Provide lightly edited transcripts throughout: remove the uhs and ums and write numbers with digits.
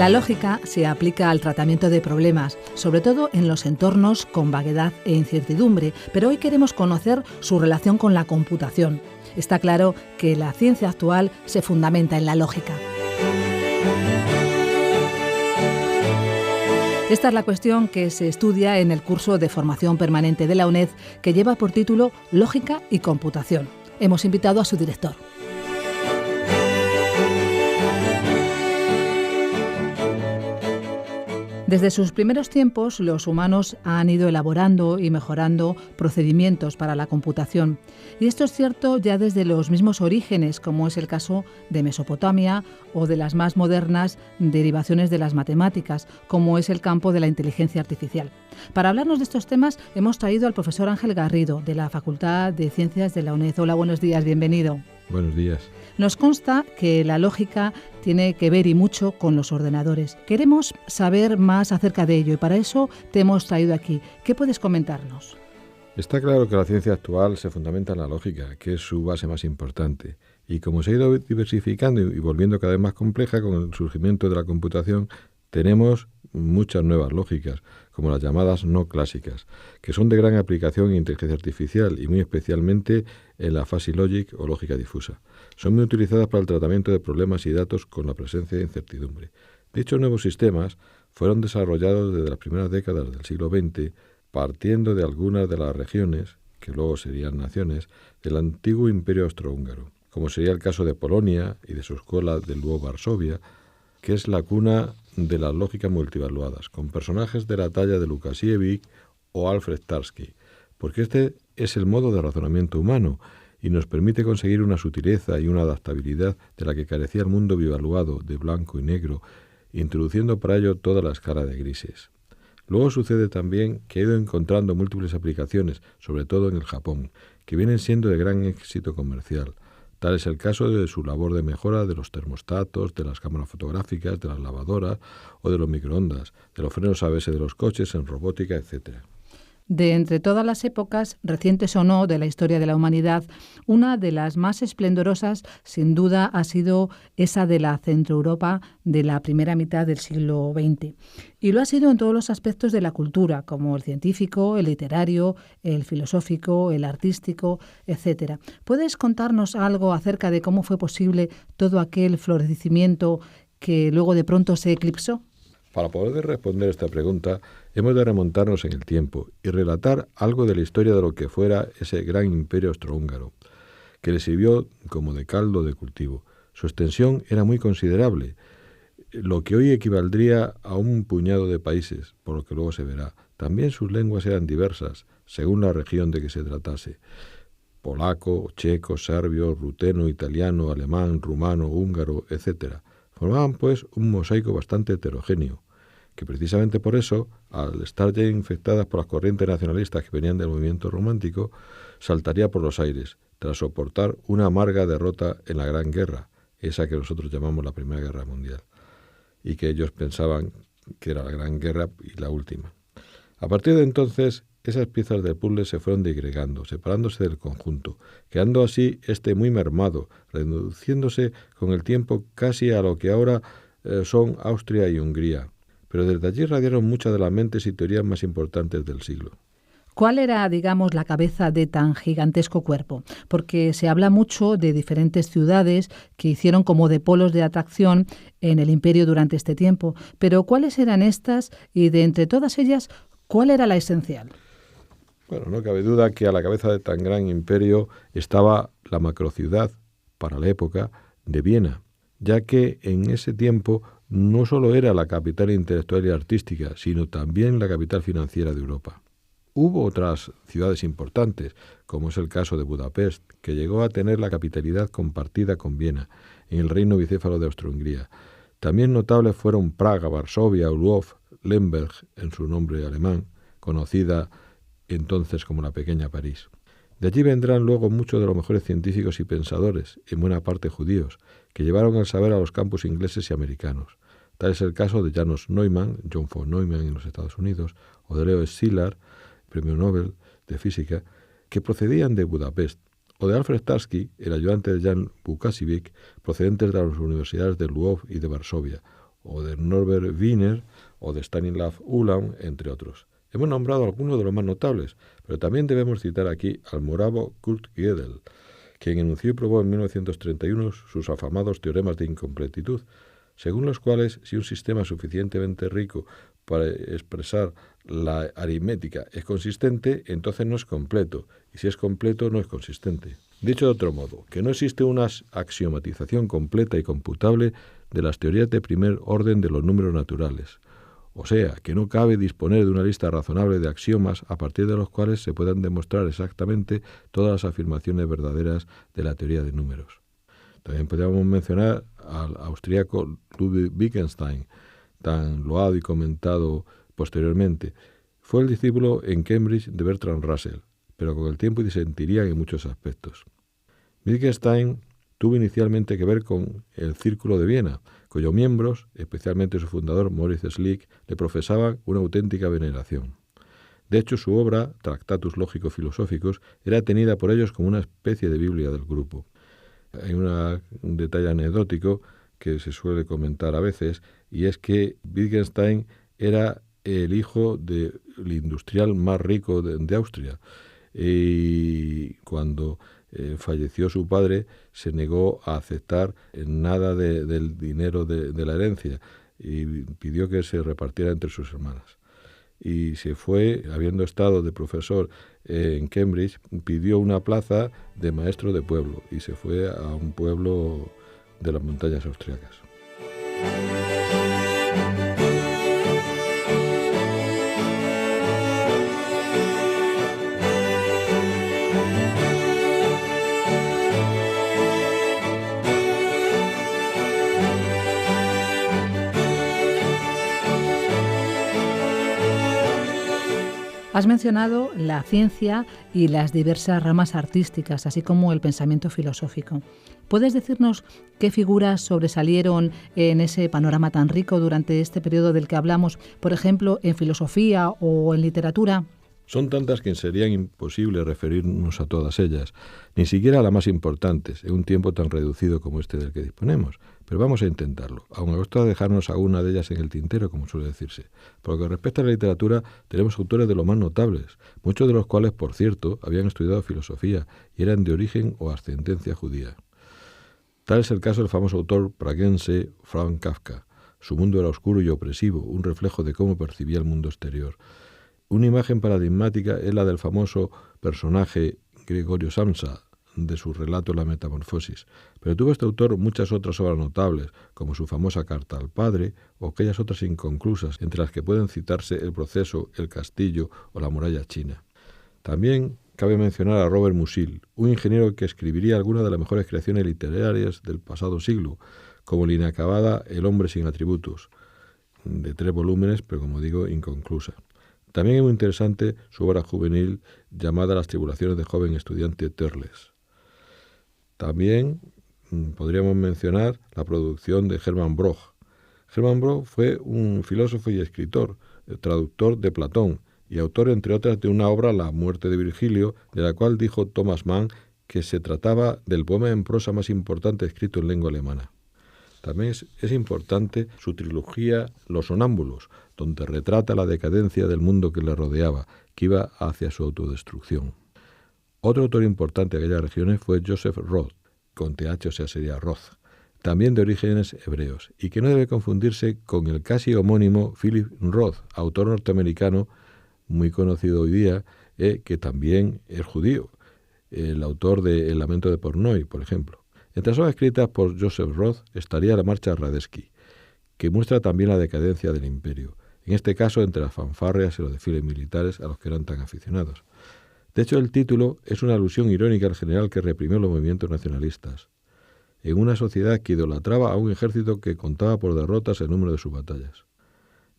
La lógica se aplica al tratamiento de problemas, sobre todo en los entornos con vaguedad e incertidumbre, pero hoy queremos conocer su relación con la computación. Está claro que la ciencia actual se fundamenta en la lógica. Esta es la cuestión que se estudia en el curso de formación permanente de la UNED, que lleva por título Lógica y Computación. Hemos invitado a su director. Desde sus primeros tiempos, los humanos han ido elaborando y mejorando procedimientos para la computación. Y esto es cierto ya desde los mismos orígenes, como es el caso de Mesopotamia, o de las más modernas derivaciones de las matemáticas, como es el campo de la inteligencia artificial. Para hablarnos de estos temas, hemos traído al profesor Ángel Garrido, de la Facultad de Ciencias de la UNED. Hola, buenos días, bienvenido. Buenos días. Nos consta que la lógica tiene que ver y mucho con los ordenadores. Queremos saber más acerca de ello y para eso te hemos traído aquí. ¿Qué puedes comentarnos? Está claro que la ciencia actual se fundamenta en la lógica, que es su base más importante. Y como se ha ido diversificando y volviendo cada vez más compleja con el surgimiento de la computación, tenemos muchas nuevas lógicas, como las llamadas no clásicas, que son de gran aplicación en inteligencia artificial y muy especialmente en la fuzzy logic o lógica difusa. Son muy utilizadas para el tratamiento de problemas y datos con la presencia de incertidumbre. Dichos nuevos sistemas fueron desarrollados desde las primeras décadas del siglo XX, partiendo de algunas de las regiones, que luego serían naciones, del antiguo Imperio Austrohúngaro, como sería el caso de Polonia y de su escuela de Lwów, Varsovia, que es la cuna de las lógicas multivaluadas, con personajes de la talla de Łukasiewicz o Alfred Tarski, porque este es el modo de razonamiento humano y nos permite conseguir una sutileza y una adaptabilidad de la que carecía el mundo bivaluado de blanco y negro, introduciendo para ello toda la escala de grises. Luego sucede también que ha ido encontrando múltiples aplicaciones, sobre todo en el Japón, que vienen siendo de gran éxito comercial. Tal es el caso de su labor de mejora de los termostatos, de las cámaras fotográficas, de las lavadoras o de los microondas, de los frenos ABS de los coches, en robótica, etc. De entre todas las épocas, recientes o no, de la historia de la humanidad, una de las más esplendorosas, sin duda, ha sido esa de la Centroeuropa de la primera mitad del siglo XX. Y lo ha sido en todos los aspectos de la cultura, como el científico, el literario, el filosófico, el artístico, etc. ¿Puedes contarnos algo acerca de cómo fue posible todo aquel florecimiento que luego de pronto se eclipsó? Para poder responder esta pregunta, hemos de remontarnos en el tiempo y relatar algo de la historia de lo que fuera ese gran imperio austrohúngaro, que le sirvió como de caldo de cultivo. Su extensión era muy considerable, lo que hoy equivaldría a un puñado de países, por lo que luego se verá. También sus lenguas eran diversas, según la región de que se tratase. Polaco, checo, serbio, ruteno, italiano, alemán, rumano, húngaro, etc. Formaban, pues, un mosaico bastante heterogéneo, que precisamente por eso, al estar ya infectadas por las corrientes nacionalistas que venían del movimiento romántico, saltaría por los aires, tras soportar una amarga derrota en la Gran Guerra, esa que nosotros llamamos la Primera Guerra Mundial, y que ellos pensaban que era la Gran Guerra y la última. A partir de entonces, esas piezas del puzzle se fueron disgregando, separándose del conjunto, quedando así muy mermado, reduciéndose con el tiempo casi a lo que ahora son Austria y Hungría. Pero desde allí radiaron muchas de las mentes y teorías más importantes del siglo. ¿Cuál era, digamos, la cabeza de tan gigantesco cuerpo? Porque se habla mucho de diferentes ciudades que hicieron como de polos de atracción en el imperio durante este tiempo. Pero ¿cuáles eran estas? Y de entre todas ellas, ¿cuál era la esencial? Bueno, no cabe duda que a la cabeza de tan gran imperio estaba la macrociudad, para la época, de Viena, ya que en ese tiempo no solo era la capital intelectual y artística, sino también la capital financiera de Europa. Hubo otras ciudades importantes, como es el caso de Budapest, que llegó a tener la capitalidad compartida con Viena, en el reino bicéfalo de Austro-Hungría. También notables fueron Praga, Varsovia, Lwów, Lemberg, en su nombre alemán, conocida entonces como la pequeña París. De allí vendrán luego muchos de los mejores científicos y pensadores, en buena parte judíos, que llevaron el saber a los campus ingleses y americanos. Tal es el caso de Janos Neumann, John von Neumann en los Estados Unidos, o de Leo Szilard, premio Nobel de Física, que procedían de Budapest, o de Alfred Tarski, el ayudante de Jan Łukasiewicz, procedentes de las universidades de Lwów y de Varsovia, o de Norbert Wiener, o de Stanislav Ulam, entre otros. Hemos nombrado algunos de los más notables, pero también debemos citar aquí al moravo Kurt Gödel, quien enunció y probó en 1931 sus afamados teoremas de incompletitud, según los cuales si un sistema es suficientemente rico para expresar la aritmética es consistente, entonces no es completo, y si es completo no es consistente. Dicho de otro modo, que no existe una axiomatización completa y computable de las teorías de primer orden de los números naturales. O sea, que no cabe disponer de una lista razonable de axiomas a partir de los cuales se puedan demostrar exactamente todas las afirmaciones verdaderas de la teoría de números. También podríamos mencionar al austríaco Ludwig Wittgenstein, tan loado y comentado posteriormente. Fue el discípulo en Cambridge de Bertrand Russell, pero con el tiempo disentirían en muchos aspectos. Wittgenstein tuvo inicialmente que ver con el Círculo de Viena, cuyos miembros, especialmente su fundador Maurice Schlick, le profesaban una auténtica veneración. De hecho, su obra, Tractatus Lógico-Filosóficos, era tenida por ellos como una especie de Biblia del grupo. Hay un detalle anecdótico que se suele comentar a veces, y es que Wittgenstein era el hijo del industrial más rico de Austria, y cuando falleció su padre se negó a aceptar nada del dinero de la herencia y pidió que se repartiera entre sus hermanas. Y se fue, habiendo estado de profesor en Cambridge, pidió una plaza de maestro de pueblo y se fue a un pueblo de las montañas austriacas. Has mencionado la ciencia y las diversas ramas artísticas, así como el pensamiento filosófico. ¿Puedes decirnos qué figuras sobresalieron en ese panorama tan rico durante este periodo del que hablamos, por ejemplo, en filosofía o en literatura? Son tantas que serían imposible referirnos a todas ellas, ni siquiera a las más importantes, en un tiempo tan reducido como este del que disponemos. Pero vamos a intentarlo, aunque me gusta dejarnos alguna de ellas en el tintero, como suele decirse. Por lo que respecta a la literatura, tenemos autores de los más notables, muchos de los cuales, por cierto, habían estudiado filosofía y eran de origen o ascendencia judía. Tal es el caso del famoso autor praguense Franz Kafka. Su mundo era oscuro y opresivo, un reflejo de cómo percibía el mundo exterior. Una imagen paradigmática es la del famoso personaje Gregorio Samsa, de su relato La Metamorfosis, pero tuvo este autor muchas otras obras notables, como su famosa Carta al Padre o aquellas otras inconclusas, entre las que pueden citarse El Proceso, El Castillo o La Muralla China. También cabe mencionar a Robert Musil, un ingeniero que escribiría algunas de las mejores creaciones literarias del pasado siglo, como la inacabada El hombre sin atributos, de 3 volúmenes, pero como digo, inconclusa. También es muy interesante su obra juvenil llamada Las tribulaciones de joven estudiante Törles. También podríamos mencionar la producción de Hermann Broch. Hermann Broch fue un filósofo y escritor, traductor de Platón y autor, entre otras, de una obra, La muerte de Virgilio, de la cual dijo Thomas Mann que se trataba del poema en prosa más importante escrito en lengua alemana. También es importante su trilogía Los sonámbulos, donde retrata la decadencia del mundo que le rodeaba, que iba hacia su autodestrucción. Otro autor importante de aquellas regiones fue Joseph Roth, con TH, o sea, sería Roth, también de orígenes hebreos, y que no debe confundirse con el casi homónimo Philip Roth, autor norteamericano muy conocido hoy día, que también es judío, el autor de El lamento de Portnoy, por ejemplo. Entre las obras escritas por Joseph Roth estaría la Marcha Radetzky, que muestra también la decadencia del imperio, en este caso entre las fanfarrias y los desfiles militares a los que eran tan aficionados. De hecho, el título es una alusión irónica al general que reprimió los movimientos nacionalistas, en una sociedad que idolatraba a un ejército que contaba por derrotas el número de sus batallas.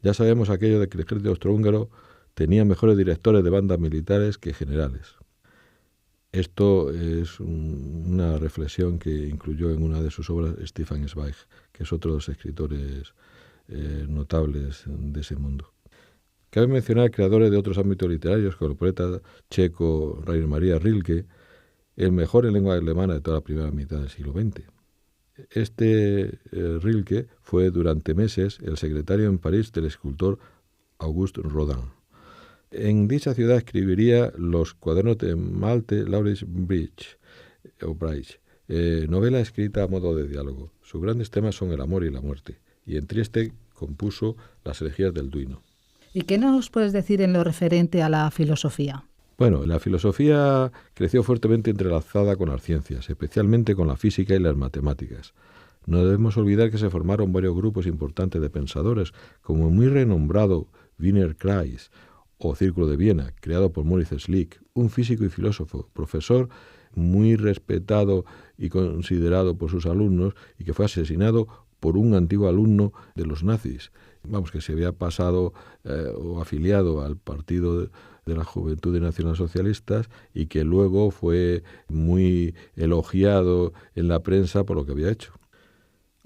Ya sabemos aquello de que el ejército austrohúngaro tenía mejores directores de bandas militares que generales. Esto es una reflexión que incluyó en una de sus obras Stefan Zweig, que es otro de los escritores notables de ese mundo. Cabe mencionar creadores de otros ámbitos literarios, como el poeta checo Rainer Maria Rilke, el mejor en lengua alemana de toda la primera mitad del siglo XX. Rilke fue durante meses el secretario en París del escultor Auguste Rodin. En dicha ciudad escribiría los cuadernos de Malte Laurence Bridge, novela escrita a modo de diálogo. Sus grandes temas son el amor y la muerte, y en Trieste compuso las elegías del Duino. ¿Y qué nos puedes decir en lo referente a la filosofía? Bueno, la filosofía creció fuertemente entrelazada con las ciencias, especialmente con la física y las matemáticas. No debemos olvidar que se formaron varios grupos importantes de pensadores, como el muy renombrado Wiener Kreis o Círculo de Viena, creado por Maurice Schlick, un físico y filósofo, profesor muy respetado y considerado por sus alumnos, y que fue asesinado por un antiguo alumno de los nazis, que se había pasado o afiliado al partido de la Juventud Nacionalsocialistas, y que luego fue muy elogiado en la prensa por lo que había hecho.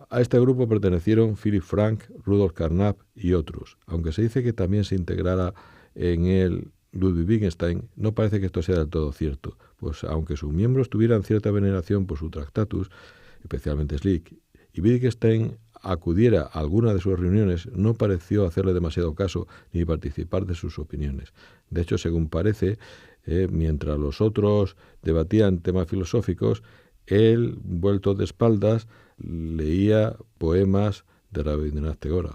A este grupo pertenecieron Philipp Frank, Rudolf Carnap y otros. Aunque se dice que también se integrara en él Ludwig Wittgenstein, no parece que esto sea del todo cierto, pues aunque sus miembros tuvieran cierta veneración por su Tractatus, especialmente Schlick, y Wittgenstein acudiera a alguna de sus reuniones, no pareció hacerle demasiado caso ni participar de sus opiniones. De hecho, según parece, mientras los otros debatían temas filosóficos, él, vuelto de espaldas, leía poemas de Rabindranath Tagore.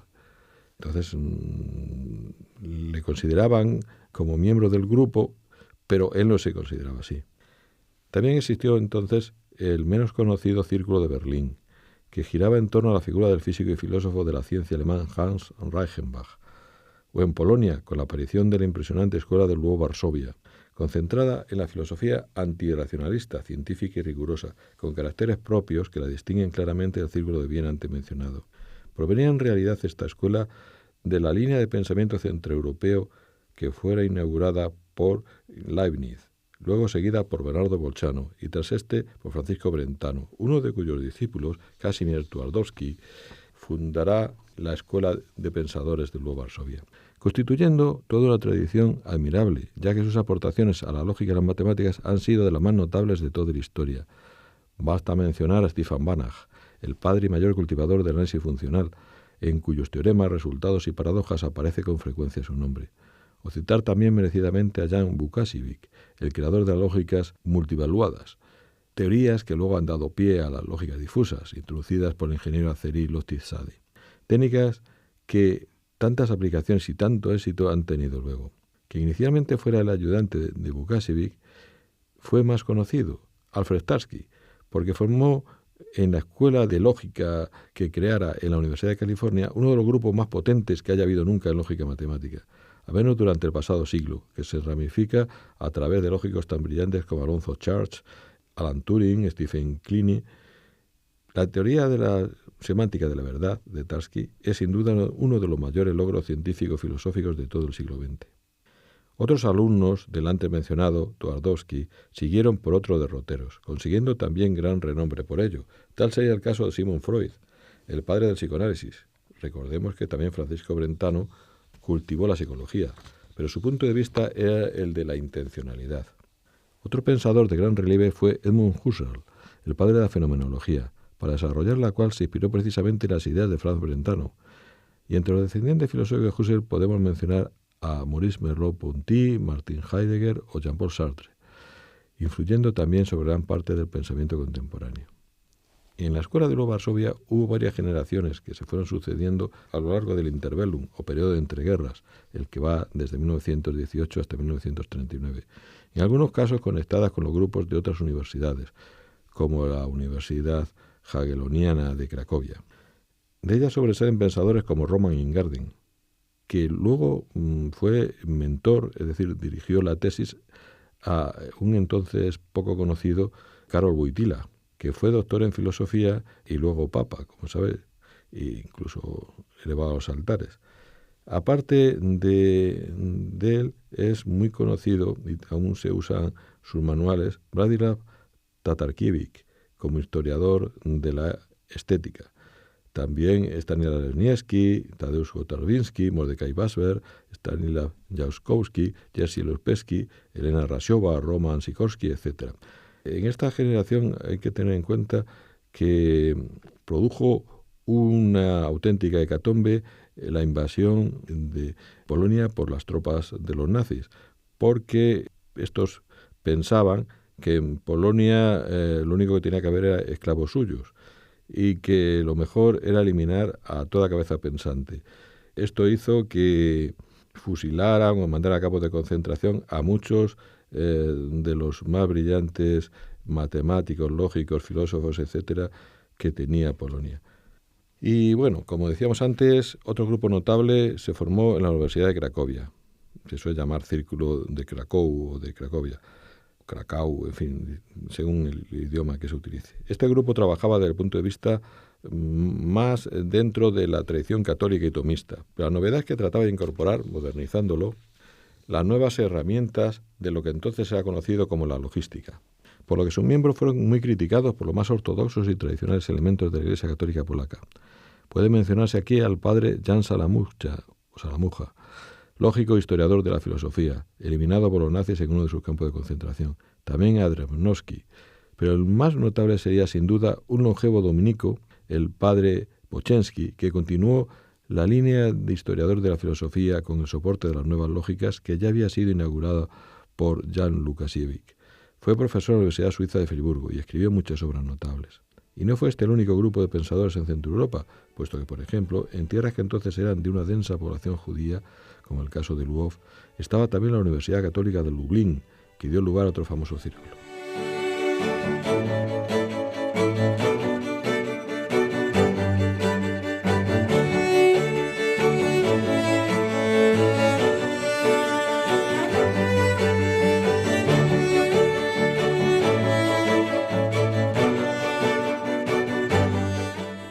Entonces, le consideraban como miembro del grupo, pero él no se consideraba así. También existió entonces el menos conocido Círculo de Berlín, que giraba en torno a la figura del físico y filósofo de la ciencia alemán Hans Reichenbach, o en Polonia, con la aparición de la impresionante Escuela del Nuevo Varsovia, concentrada en la filosofía antirracionalista, científica y rigurosa, con caracteres propios que la distinguen claramente del Círculo de Viena antes mencionado. Provenía en realidad esta escuela de la línea de pensamiento centroeuropeo que fuera inaugurada por Leibniz, luego seguida por Bernardo Bolzano y tras este por Francisco Brentano, uno de cuyos discípulos, Casimir Twardowski, fundará la Escuela de Pensadores del Nuevo Varsovia, constituyendo toda una tradición admirable, ya que sus aportaciones a la lógica y las matemáticas han sido de las más notables de toda la historia. Basta mencionar a Stefan Banach, el padre y mayor cultivador del análisis funcional, en cuyos teoremas, resultados y paradojas aparece con frecuencia su nombre. O citar también merecidamente a Jan Łukasiewicz, el creador de las lógicas multivaluadas, teorías que luego han dado pie a las lógicas difusas, introducidas por el ingeniero azerí Lotizade. Técnicas que tantas aplicaciones y tanto éxito han tenido luego. Que inicialmente fuera el ayudante de Łukasiewicz, fue más conocido, Alfred Tarski, porque formó en la escuela de lógica que creara en la Universidad de California uno de los grupos más potentes que haya habido nunca en lógica matemática, al menos durante el pasado siglo, que se ramifica a través de lógicos tan brillantes como Alonzo Church, Alan Turing, Stephen Kleene. La teoría de la semántica de la verdad de Tarski es sin duda uno de los mayores logros científico-filosóficos de todo el siglo XX. Otros alumnos del antes mencionado, Twardowski, siguieron por otros derroteros, consiguiendo también gran renombre por ello. Tal sería el caso de Sigmund Freud, el padre del psicoanálisis. Recordemos que también Francisco Brentano cultivó la psicología, pero su punto de vista era el de la intencionalidad. Otro pensador de gran relieve fue Edmund Husserl, el padre de la fenomenología, para desarrollar la cual se inspiró precisamente en las ideas de Franz Brentano. Y entre los descendientes filosóficos de Husserl podemos mencionar a Maurice Merleau-Ponty, Martin Heidegger o Jean-Paul Sartre, influyendo también sobre gran parte del pensamiento contemporáneo. Y en la Escuela de Nuevo Varsovia hubo varias generaciones que se fueron sucediendo a lo largo del interbellum, o periodo de entreguerras, el que va desde 1918 hasta 1939, en algunos casos conectadas con los grupos de otras universidades, como la Universidad Jagielloniana de Cracovia. De ellas sobresalen pensadores como Roman Ingarden, que luego fue mentor, es decir, dirigió la tesis a un entonces poco conocido Karol Wojtyła, que fue doctor en filosofía y luego papa, como sabéis, e incluso elevado a los altares. Aparte de él, es muy conocido, y aún se usan sus manuales, Branislav Tatarkiewicz, como historiador de la estética. También Stanislaw Lesniewski, Tadeusz Kotarbiński, Mordecai Basber, Stanislaw Jaskowski, Jerzy Lupewski, Elena Rashowa, Roman Sikorski, etc. En esta generación hay que tener en cuenta que produjo una auténtica hecatombe, la invasión de Polonia por las tropas de los nazis, porque estos pensaban que en Polonia lo único que tenía que haber era esclavos suyos y que lo mejor era eliminar a toda cabeza pensante. Esto hizo que fusilaran o mandaran a campos de concentración a muchos de los más brillantes matemáticos, lógicos, filósofos, etcétera, que tenía Polonia. Y bueno, como decíamos antes, otro grupo notable se formó en la Universidad de Cracovia. Se suele llamar Círculo de Cracou o de Cracovia, Cracau, en fin, según el idioma que se utilice. Este grupo trabajaba desde el punto de vista más dentro de la tradición católica y tomista. Pero la novedad es que trataba de incorporar, modernizándolo, las nuevas herramientas de lo que entonces se ha conocido como la logística, por lo que sus miembros fueron muy criticados por los más ortodoxos y tradicionales elementos de la Iglesia Católica polaca. Puede mencionarse aquí al padre Jan Salamucha, lógico historiador de la filosofía, eliminado por los nazis en uno de sus campos de concentración. También a Drevnovsky, pero el más notable sería sin duda un longevo dominico, el padre Bochensky, que continuó la línea de historiador de la filosofía con el soporte de las nuevas lógicas que ya había sido inaugurada por Jan Łukasiewicz. Fue profesor en la Universidad Suiza de Friburgo y escribió muchas obras notables. Y no fue este el único grupo de pensadores en Centro Europa, puesto que, por ejemplo, en tierras que entonces eran de una densa población judía, como el caso de Lwów, estaba también la Universidad Católica de Lublin, que dio lugar a otro famoso círculo.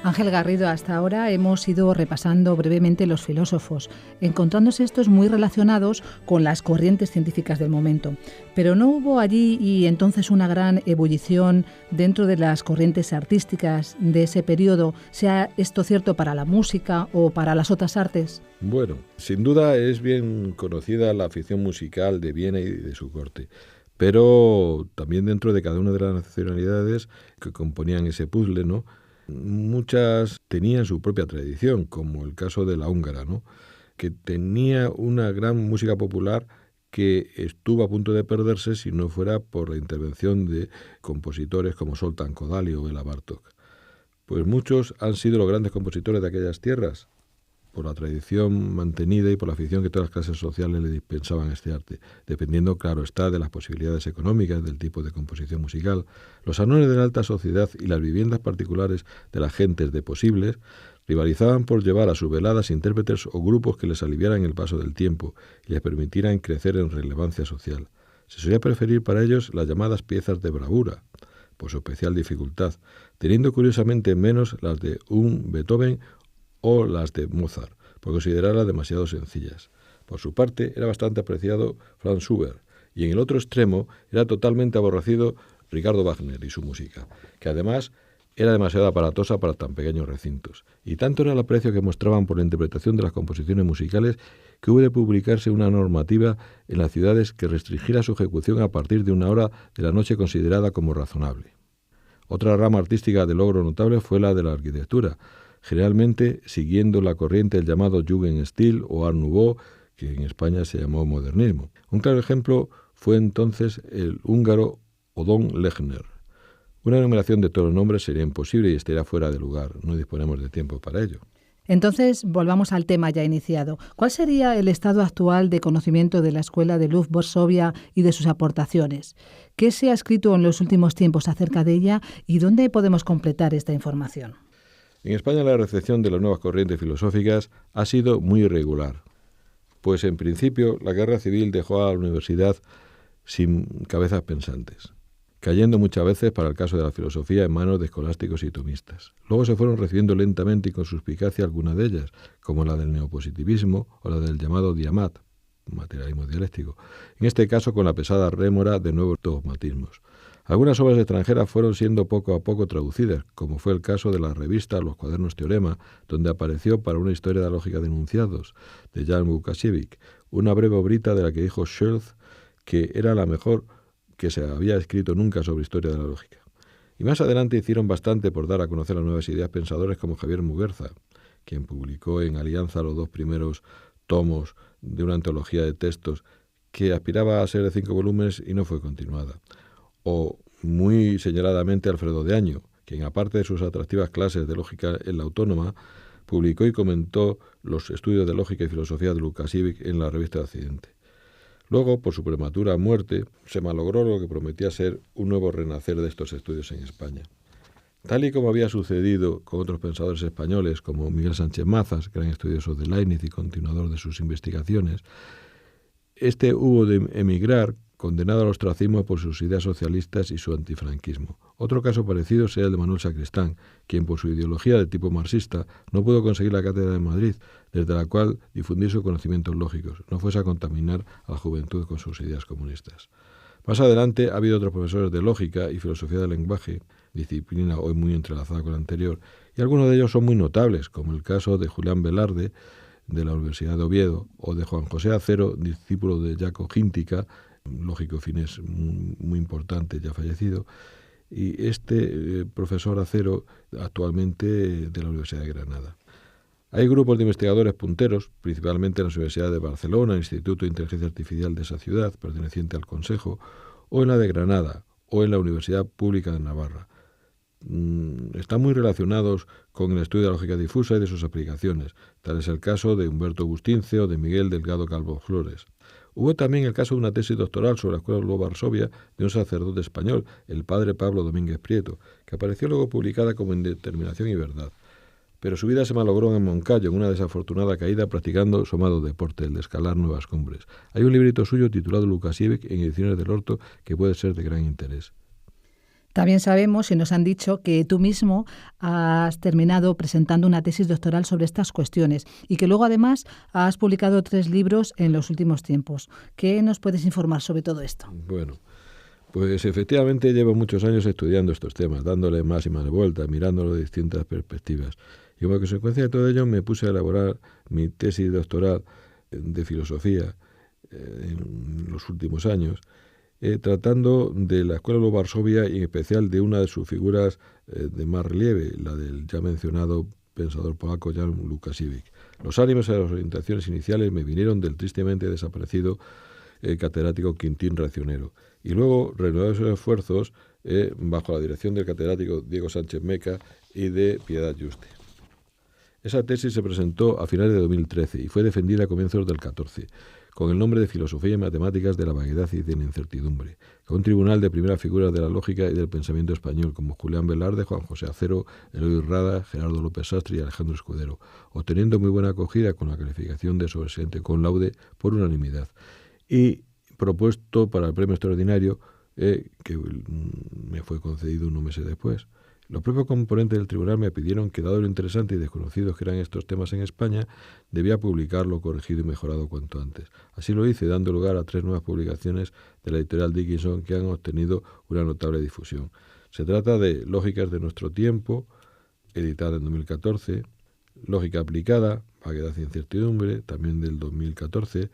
Ángel Garrido, hasta ahora hemos ido repasando brevemente los filósofos, encontrándose estos muy relacionados con las corrientes científicas del momento. Pero ¿no hubo allí y entonces una gran ebullición dentro de las corrientes artísticas de ese periodo, sea esto cierto para la música o para las otras artes? Bueno, sin duda es bien conocida la afición musical de Viena y de su corte, pero también dentro de cada una de las nacionalidades que componían ese puzzle, ¿no?, muchas tenían su propia tradición, como el caso de la húngara, ¿no?, que tenía una gran música popular que estuvo a punto de perderse si no fuera por la intervención de compositores como Zoltán Kodály o Béla Bartók. Pues muchos han sido los grandes compositores de aquellas tierras, por la tradición mantenida y por la afición que todas las clases sociales le dispensaban a este arte, dependiendo, claro está, de las posibilidades económicas, del tipo de composición musical. Los salones de la alta sociedad y las viviendas particulares de las gentes de posibles rivalizaban por llevar a sus veladas intérpretes o grupos que les aliviaran el paso del tiempo y les permitieran crecer en relevancia social. Se solía preferir para ellos las llamadas piezas de bravura, por su especial dificultad, teniendo curiosamente menos las de un Beethoven o las de Mozart, por considerarlas demasiado sencillas. Por su parte, era bastante apreciado Franz Schubert, y en el otro extremo era totalmente aborrecido Ricardo Wagner y su música, que además era demasiado aparatosa para tan pequeños recintos. Y tanto era el aprecio que mostraban por la interpretación de las composiciones musicales que hubo de publicarse una normativa en las ciudades que restringiera su ejecución a partir de una hora de la noche considerada como razonable. Otra rama artística de logro notable fue la de la arquitectura, generalmente siguiendo la corriente del llamado Jugendstil o Art Nouveau, que en España se llamó modernismo. Un claro ejemplo fue entonces el húngaro Odón Lechner. Una enumeración de todos los nombres sería imposible y estaría fuera de lugar. No disponemos de tiempo para ello. Entonces, volvamos al tema ya iniciado. ¿Cuál sería el estado actual de conocimiento de la Escuela de Lwów-Varsovia y de sus aportaciones? ¿Qué se ha escrito en los últimos tiempos acerca de ella y dónde podemos completar esta información? En España la recepción de las nuevas corrientes filosóficas ha sido muy irregular, pues en principio la guerra civil dejó a la universidad sin cabezas pensantes, cayendo muchas veces, para el caso de la filosofía, en manos de escolásticos y tomistas. Luego se fueron recibiendo lentamente y con suspicacia algunas de ellas, como la del neopositivismo o la del llamado diamat, materialismo dialéctico, en este caso con la pesada rémora de nuevos dogmatismos. Algunas obras extranjeras fueron siendo poco a poco traducidas, como fue el caso de la revista Los Cuadernos Teorema, donde apareció Para una historia de la lógica de enunciados, de Jan Łukasiewicz, una breve obrita de la que dijo Scholz que era la mejor que se había escrito nunca sobre historia de la lógica. Y más adelante hicieron bastante por dar a conocer las nuevas ideas pensadores como Javier Muguerza, quien publicó en Alianza los 2 primeros tomos de una antología de textos que aspiraba a ser de 5 volúmenes y no fue continuada. O muy señaladamente Alfredo de Año, quien aparte de sus atractivas clases de lógica en la Autónoma, publicó y comentó los estudios de lógica y filosofía de Lukasiewicz en la revista de Occidente. Luego, por su prematura muerte, se malogró lo que prometía ser un nuevo renacer de estos estudios en España. Tal y como había sucedido con otros pensadores españoles, como Miguel Sánchez Mazas, gran estudioso de Leibniz y continuador de sus investigaciones, este hubo de emigrar condenado al ostracismo por sus ideas socialistas y su antifranquismo. Otro caso parecido sea el de Manuel Sacristán, quien por su ideología de tipo marxista no pudo conseguir la cátedra de Madrid, desde la cual difundir sus conocimientos lógicos, no fuese a contaminar a la juventud con sus ideas comunistas. Más adelante ha habido otros profesores de lógica y filosofía del lenguaje, disciplina hoy muy entrelazada con la anterior, y algunos de ellos son muy notables, como el caso de Julián Velarde, de la Universidad de Oviedo, o de Juan José Acero, discípulo de Jaco Gíntica, lógico finés muy importante, ya fallecido, y este profesor Acero actualmente de la Universidad de Granada. Hay grupos de investigadores punteros, principalmente en la Universidad de Barcelona, Instituto de Inteligencia Artificial de esa ciudad, perteneciente al Consejo, o en la de Granada, o en la Universidad Pública de Navarra. Están muy relacionados con el estudio de la lógica difusa y de sus aplicaciones. Tal es el caso de Humberto Bustince o de Miguel Delgado Calvo Flores. Hubo también el caso de una tesis doctoral sobre la Escuela de Varsovia de un sacerdote español, el padre Pablo Domínguez Prieto, que apareció luego publicada como Indeterminación y Verdad. Pero su vida se malogró en Moncayo, en una desafortunada caída practicando su amado deporte, el de escalar nuevas cumbres. Hay un librito suyo titulado Lukasiewicz en Ediciones del Orto que puede ser de gran interés. También sabemos y nos han dicho que tú mismo has terminado presentando una tesis doctoral sobre estas cuestiones y que luego además has publicado 3 libros en los últimos tiempos. ¿Qué nos puedes informar sobre todo esto? Bueno, pues efectivamente llevo muchos años estudiando estos temas, dándole más y más vueltas, mirándolo de distintas perspectivas. Y como consecuencia de todo ello me puse a elaborar mi tesis doctoral de filosofía en los últimos años, tratando de la Escuela de Varsovia y en especial de una de sus figuras de más relieve, la del ya mencionado pensador polaco Jan Lukasiewicz. Los ánimos y las orientaciones iniciales me vinieron del tristemente desaparecido catedrático Quintín Racionero. Y luego reanudaron sus esfuerzos bajo la dirección del catedrático Diego Sánchez Meca y de Piedad Juste. Esa tesis se presentó a finales de 2013 y fue defendida a comienzos del 14, con el nombre de Filosofía y Matemáticas de la Vaguedad y de la Incertidumbre, con un tribunal de primeras figuras de la lógica y del pensamiento español, como Julián Velarde, Juan José Acero, Eloy Rada, Gerardo López Sastre y Alejandro Escudero, obteniendo muy buena acogida con la calificación de sobresaliente con laude por unanimidad, y propuesto para el premio extraordinario que me fue concedido unos meses después. Los propios componentes del tribunal me pidieron que, dado lo interesante y desconocidos que eran estos temas en España, debía publicarlo corregido y mejorado cuanto antes. Así lo hice, dando lugar a 3 nuevas publicaciones de la editorial Dickinson que han obtenido una notable difusión. Se trata de Lógicas de nuestro tiempo, editada en 2014, Lógica aplicada, Vaguedad e Incertidumbre, también del 2014,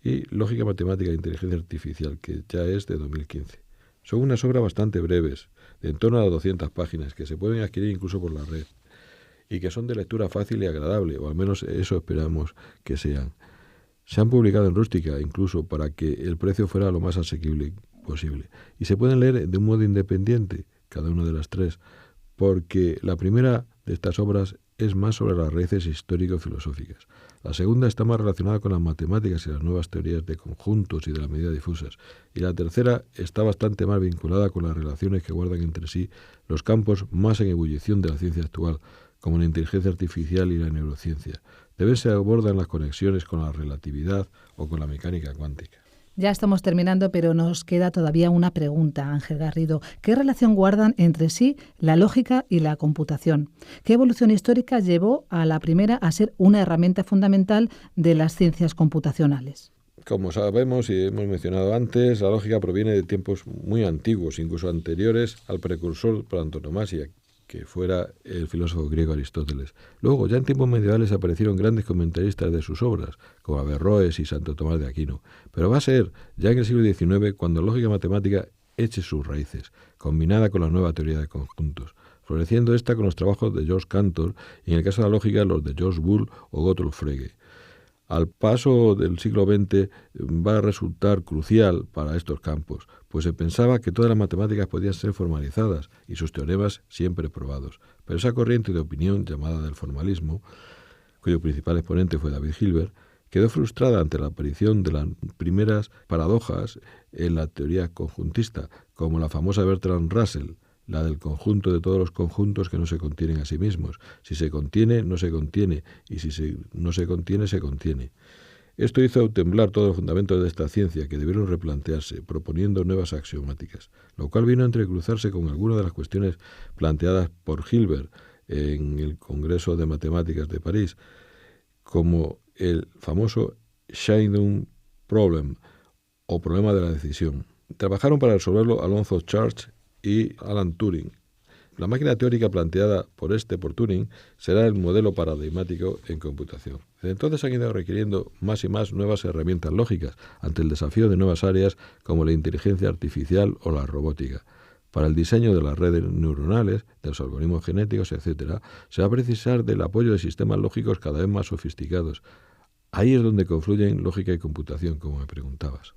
y Lógica matemática e inteligencia artificial, que ya es de 2015. Son unas obras bastante breves, de en torno a 200 páginas, que se pueden adquirir incluso por la red, y que son de lectura fácil y agradable, o al menos eso esperamos que sean. Se han publicado en rústica, incluso para que el precio fuera lo más asequible posible. Y se pueden leer de un modo independiente, cada una de las 3, porque la primera de estas obras es más sobre las raíces histórico-filosóficas. La segunda está más relacionada con las matemáticas y las nuevas teorías de conjuntos y de las medidas difusas. Y la tercera está bastante más vinculada con las relaciones que guardan entre sí los campos más en ebullición de la ciencia actual, como la inteligencia artificial y la neurociencia. De ver se abordan las conexiones con la relatividad o con la mecánica cuántica. Ya estamos terminando, pero nos queda todavía una pregunta, Ángel Garrido. ¿Qué relación guardan entre sí la lógica y la computación? ¿Qué evolución histórica llevó a la primera a ser una herramienta fundamental de las ciencias computacionales? Como sabemos y hemos mencionado antes, la lógica proviene de tiempos muy antiguos, incluso anteriores al precursor por antonomasia, que fuera el filósofo griego Aristóteles. Luego, ya en tiempos medievales aparecieron grandes comentaristas de sus obras, como Averroes y Santo Tomás de Aquino. Pero va a ser ya en el siglo XIX cuando la lógica matemática eche sus raíces, combinada con la nueva teoría de conjuntos, floreciendo esta con los trabajos de George Cantor y en el caso de la lógica los de George Boole o Gottlob Frege. Al paso del siglo XX va a resultar crucial para estos campos, pues se pensaba que todas las matemáticas podían ser formalizadas y sus teoremas siempre probados. Pero esa corriente de opinión llamada del formalismo, cuyo principal exponente fue David Hilbert, quedó frustrada ante la aparición de las primeras paradojas en la teoría conjuntista, como la famosa Bertrand Russell, la del conjunto de todos los conjuntos que no se contienen a sí mismos. Si se contiene, no se contiene, y si no se contiene, se contiene. Esto hizo temblar todos los fundamentos de esta ciencia, que debieron replantearse, proponiendo nuevas axiomáticas, lo cual vino a entrecruzarse con algunas de las cuestiones planteadas por Hilbert en el Congreso de Matemáticas de París, como el famoso Scheidung Problem, o problema de la decisión. Trabajaron para resolverlo Alonzo Church y Alan Turing. La máquina teórica planteada por Turing será el modelo paradigmático en computación. Desde entonces han ido requiriendo más y más nuevas herramientas lógicas ante el desafío de nuevas áreas como la inteligencia artificial o la robótica. Para el diseño de las redes neuronales, de los algoritmos genéticos, etc., se va a precisar del apoyo de sistemas lógicos cada vez más sofisticados. Ahí es donde confluyen lógica y computación, como me preguntabas.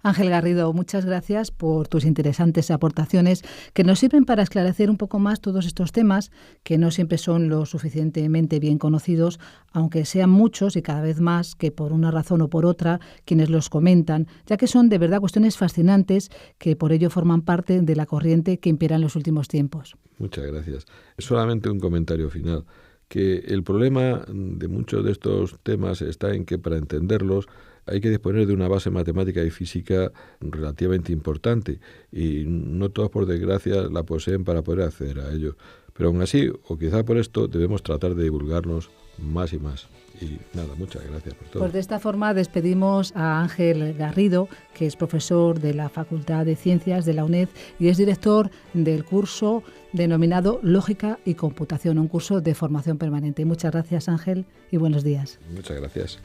Ángel Garrido, muchas gracias por tus interesantes aportaciones que nos sirven para esclarecer un poco más todos estos temas que no siempre son lo suficientemente bien conocidos, aunque sean muchos y cada vez más que por una razón o por otra quienes los comentan, ya que son de verdad cuestiones fascinantes que por ello forman parte de la corriente que impera en los últimos tiempos. Muchas gracias. Es solamente un comentario final, que el problema de muchos de estos temas está en que para entenderlos hay que disponer de una base matemática y física relativamente importante y no todos, por desgracia, la poseen para poder acceder a ello. Pero aún así, o quizá por esto, debemos tratar de divulgarnos más y más. Y nada, muchas gracias por todo. Pues de esta forma despedimos a Ángel Garrido, que es profesor de la Facultad de Ciencias de la UNED y es director del curso denominado Lógica y Computación, un curso de formación permanente. Muchas gracias, Ángel, y buenos días. Muchas gracias.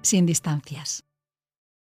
Sin distancias.